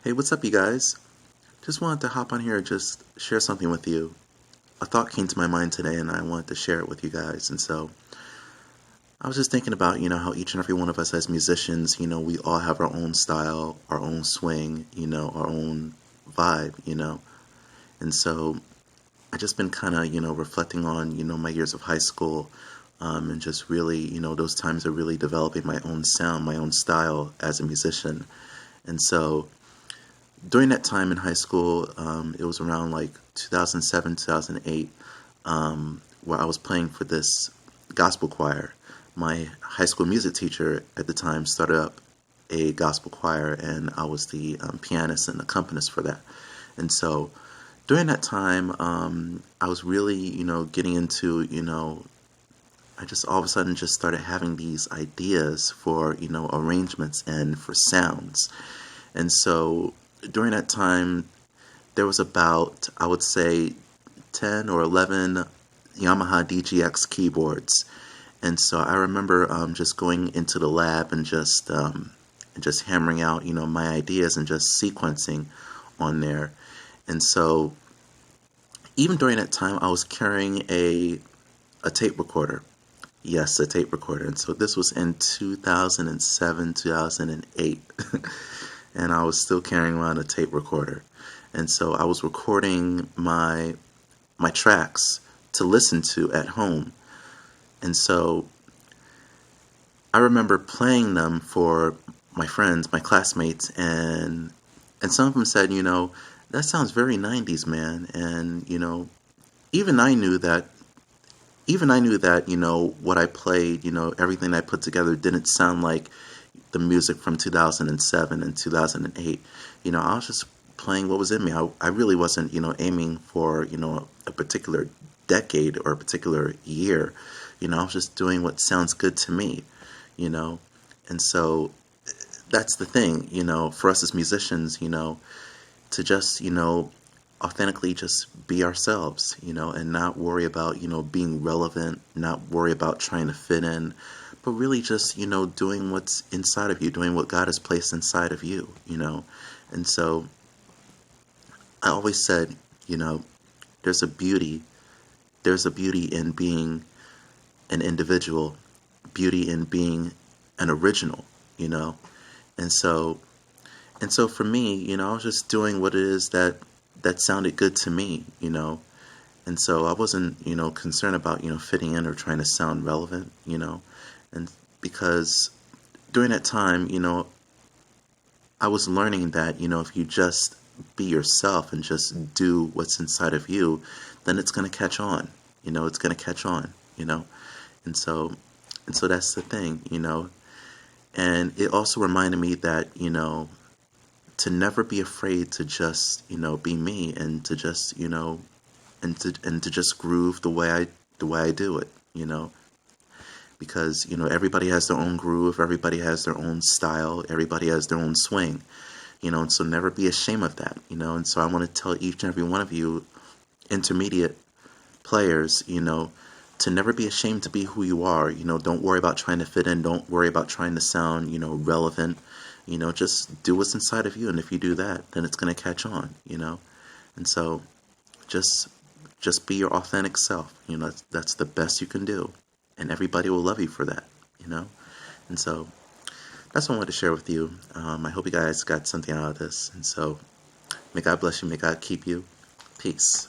Hey, what's up, you guys? Just wanted to hop on here and just share something with you. A thought came to my mind today, and I wanted to share it with you guys. And so I was just thinking about, how each and every one of us as musicians, we all have our own style, our own swing, our own vibe. And so I just been kind of, reflecting on, my years of high school, and just really, those times of really developing my own sound, my own style as a musician. And so during that time in high school, it was around like 2007, 2008, where I was playing for this gospel choir. My high school music teacher at the time started up a gospel choir, and I was the pianist and accompanist for that. And so during that time, I was really, getting into, I just all of a sudden just started having these ideas for, arrangements and for sounds. And so during that time, there was about, I would say, 10 or 11 Yamaha DGX keyboards. And so I remember just going into the lab and just hammering out, my ideas and just sequencing on there. And so even during that time, I was carrying a tape recorder. Yes, a tape recorder. And so this was in 2007, 2008. And I was still carrying around a tape recorder. And so I was recording my tracks to listen to at home. And so I remember playing them for my friends, my classmates, and some of them said, that sounds very 90s, man. And, even I knew that what I played, everything I put together didn't sound like the music from 2007 and 2008. I was just playing what was in me. I really wasn't, aiming for, a particular decade or a particular year. I was just doing what sounds good to me, you know. And so that's the thing, for us as musicians, to just, authentically just be ourselves, and not worry about, being relevant, not worry about trying to fit in, but really just, doing what's inside of you, doing what God has placed inside of you. And so I always said, you know, there's a beauty, there's a beauty in being an individual, beauty in being an original, you know. And so for me, I was just doing what it is that sounded good to me. And so I wasn't, concerned about, fitting in or trying to sound relevant. And because during that time, I was learning that, if you just be yourself and just do what's inside of you, then it's going to catch on. It's going to catch on. And so that's the thing. And it also reminded me that, to never be afraid to just, be me and to just, and to just groove the way I do it. Because, everybody has their own groove, everybody has their own style, everybody has their own swing, and so never be ashamed of that, and so I want to tell each and every one of you intermediate players, to never be ashamed to be who you are. Don't worry about trying to fit in, don't worry about trying to sound, relevant, just do what's inside of you, and if you do that, then it's going to catch on. And so just be your authentic self. That's the best you can do, and everybody will love you for that. And so that's what I wanted to share with you. I hope you guys got something out of this, and so may God bless you, may God keep you. Peace.